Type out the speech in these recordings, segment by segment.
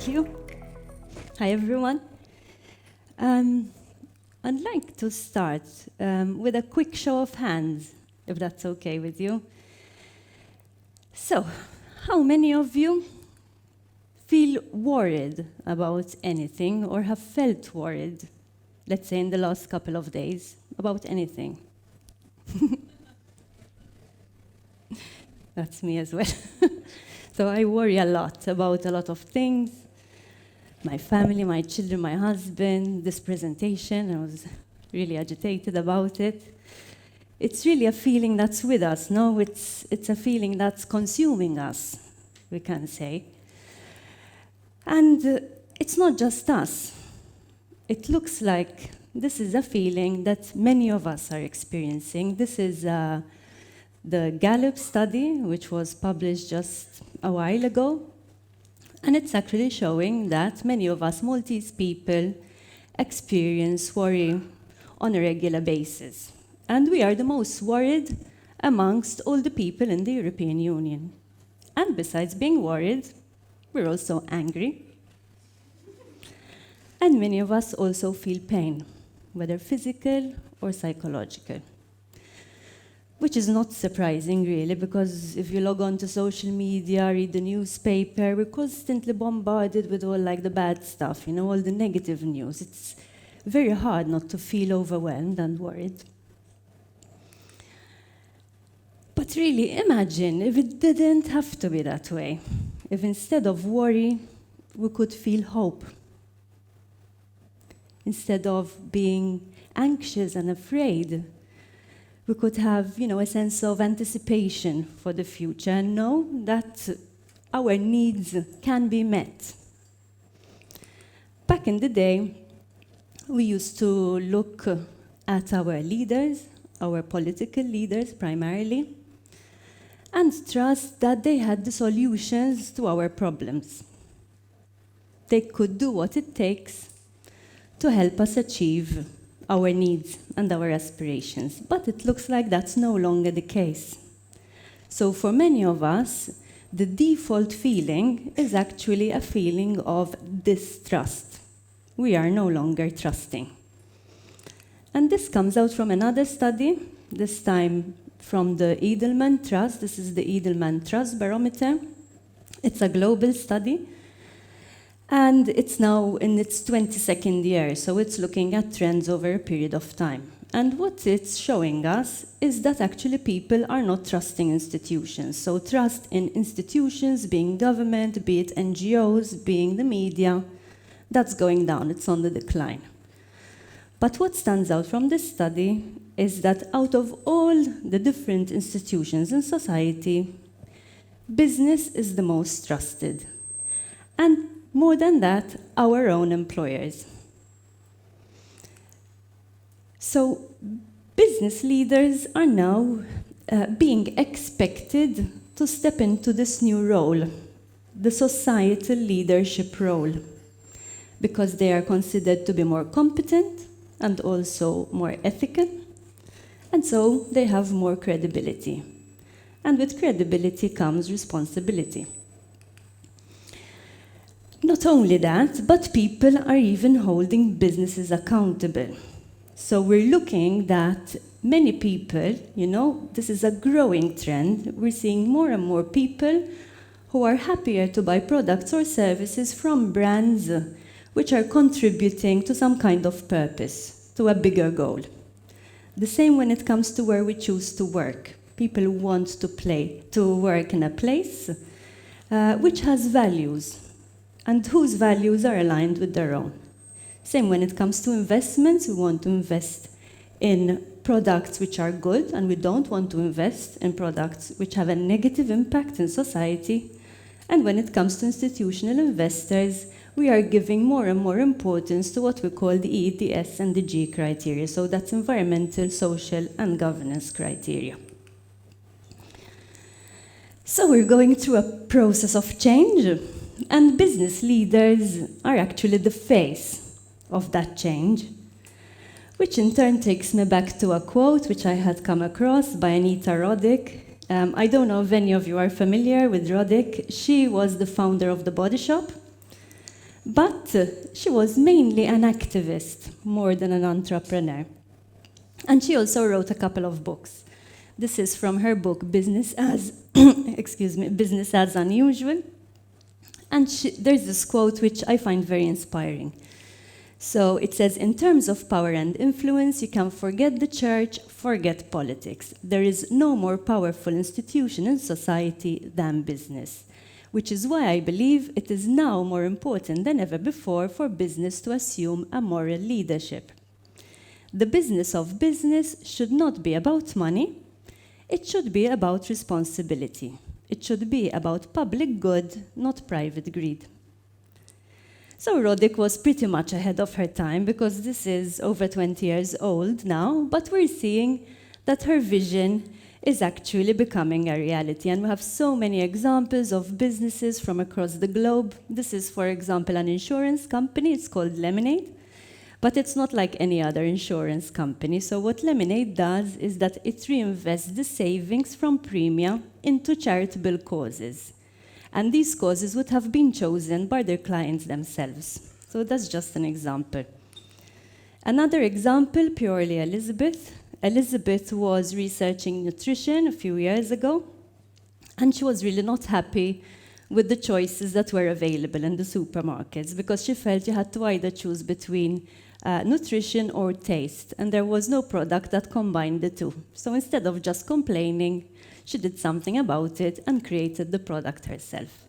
you. Hi, everyone. I'd like to start with a quick show of hands, if that's okay with you. So, how many of you feel worried about anything or have felt worried, let's say in the last couple of days, about anything? That's me as well. So I worry a lot about a lot of things. My family, my children, my husband, this presentation, I was really agitated about it. It's really a feeling that's with us, no? It's a feeling that's consuming us, we can say. And it's not just us. It looks like this is a feeling that many of us are experiencing. This is the Gallup study, which was published just a while ago. And it's actually showing that many of us Maltese people experience worry on a regular basis. And we are the most worried amongst all the people in the European Union. And besides being worried, we're also angry. And many of us also feel pain, whether physical or psychological. Which is not surprising, really, because if you log on to social media, read the newspaper, we're constantly bombarded with all like the bad stuff, you know, all the negative news. It's very hard not to feel overwhelmed and worried. But really, imagine if it didn't have to be that way. If instead of worry, we could feel hope. Instead of being anxious and afraid, we could have, a sense of anticipation for the future and know that our needs can be met. Back in the day, we used to look at our leaders, our political leaders primarily, and trust that they had the solutions to our problems. They could do what it takes to help us achieve our needs and our aspirations. But it looks like that's no longer the case. So for many of us, the default feeling is actually a feeling of distrust. We are no longer trusting. And this comes out from another study, this time from the Edelman Trust. This is the Edelman Trust Barometer. It's a global study. And it's now in its 22nd year, so it's looking at trends over a period of time. And what it's showing us is that actually people are not trusting institutions. So trust in institutions, being government, be it NGOs, being the media, that's going down, it's on the decline. But what stands out from this study is that out of all the different institutions in society, business is the most trusted. And more than that, our own employers. So business leaders are now being expected to step into this new role, the societal leadership role, because they are considered to be more competent and also more ethical, and so they have more credibility. And with credibility comes responsibility. Not only that, but people are even holding businesses accountable. So we're looking that many people, this is a growing trend. We're seeing more and more people who are happier to buy products or services from brands which are contributing to some kind of purpose, to a bigger goal. The same when it comes to where we choose to work. People want to work in a place which has values, and whose values are aligned with their own. Same when it comes to investments, we want to invest in products which are good, and we don't want to invest in products which have a negative impact in society. And when it comes to institutional investors, we are giving more and more importance to what we call the E, the S, and the G criteria. So that's environmental, social, and governance criteria. So we're going through a process of change. And business leaders are actually the face of that change, which in turn takes me back to a quote which I had come across by Anita Roddick. I don't know if any of you are familiar with Roddick. She was the founder of The Body Shop. But she was mainly an activist more than an entrepreneur. And she also wrote a couple of books. This is from her book, Business as, Business as Unusual. And there's this quote which I find very inspiring. So it says, in terms of power and influence, you can forget the church, forget politics. There is no more powerful institution in society than business, which is why I believe it is now more important than ever before for business to assume a moral leadership. The business of business should not be about money. It should be about responsibility. It should be about public good, not private greed. So Roddick was pretty much ahead of her time because this is over 20 years old now, but we're seeing that her vision is actually becoming a reality. And we have so many examples of businesses from across the globe. This is, for example, an insurance company. It's called Lemonade, but it's not like any other insurance company. So what Lemonade does is that it reinvests the savings from premia into charitable causes. And these causes would have been chosen by their clients themselves. So that's just an example. Another example, purely Elizabeth. Elizabeth was researching nutrition a few years ago, and she was really not happy with the choices that were available in the supermarkets because she felt you had to either choose between nutrition or taste, and there was no product that combined the two. So instead of just complaining, she did something about it and created the product herself.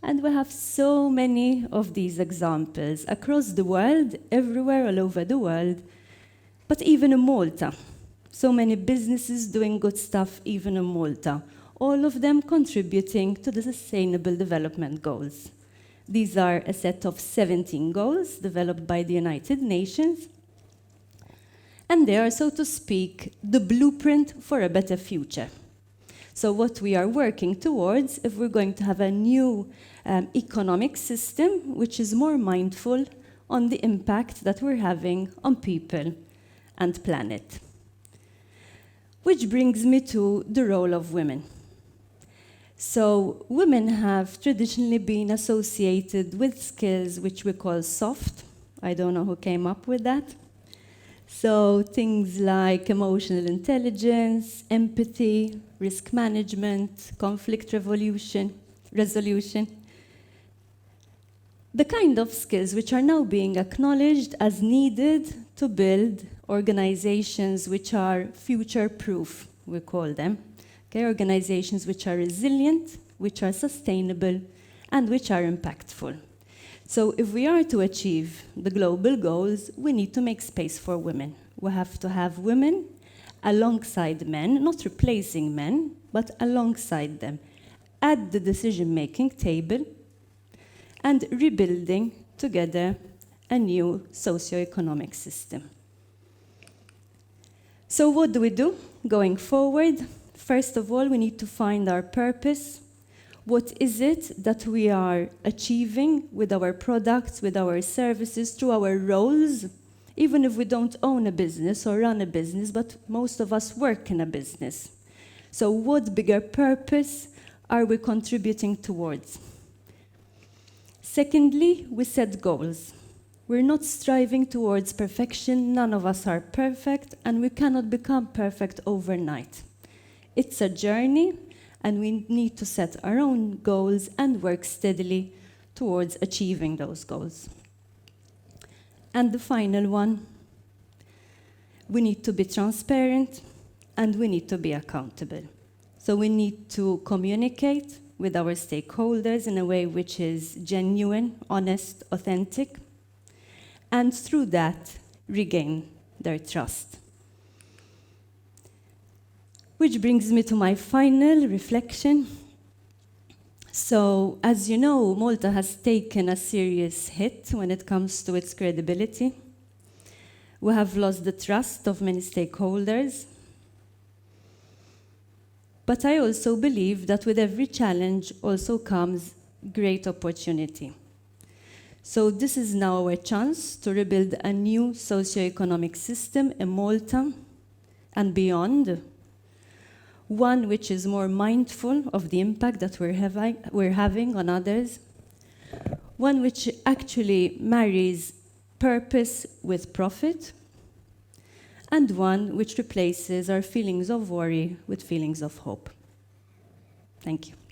And we have so many of these examples across the world, everywhere, all over the world, but even in Malta. So many businesses doing good stuff even in Malta, all of them contributing to the Sustainable Development Goals. These are a set of 17 goals developed by the United Nations, and they are, so to speak, the blueprint for a better future. So what we are working towards, if we're going to have a new economic system which is more mindful on the impact that we're having on people and planet. Which brings me to the role of women. So women have traditionally been associated with skills which we call soft. I don't know who came up with that. So things like emotional intelligence, empathy, risk management, conflict resolution. The kind of skills which are now being acknowledged as needed to build organizations which are future-proof, we call them. Okay, organizations which are resilient, which are sustainable, and which are impactful. So if we are to achieve the global goals, we need to make space for women. We have to have women alongside men, not replacing men, but alongside them, at the decision-making table, and rebuilding together a new socio-economic system. So what do we do going forward? First of all, we need to find our purpose. What is it that we are achieving with our products, with our services, through our roles? Even if we don't own a business or run a business, but most of us work in a business. So what bigger purpose are we contributing towards? Secondly, we set goals. We're not striving towards perfection. None of us are perfect, and we cannot become perfect overnight. It's a journey, and we need to set our own goals and work steadily towards achieving those goals. And the final one, we need to be transparent and we need to be accountable. So we need to communicate with our stakeholders in a way which is genuine, honest, authentic, and through that, regain their trust. Which brings me to my final reflection. So, as you know, Malta has taken a serious hit when it comes to its credibility. We have lost the trust of many stakeholders. But I also believe that with every challenge also comes great opportunity. So this is now our chance to rebuild a new socio-economic system in Malta and beyond, one which is more mindful of the impact that we're having on others, one which actually marries purpose with profit, and one which replaces our feelings of worry with feelings of hope. Thank you.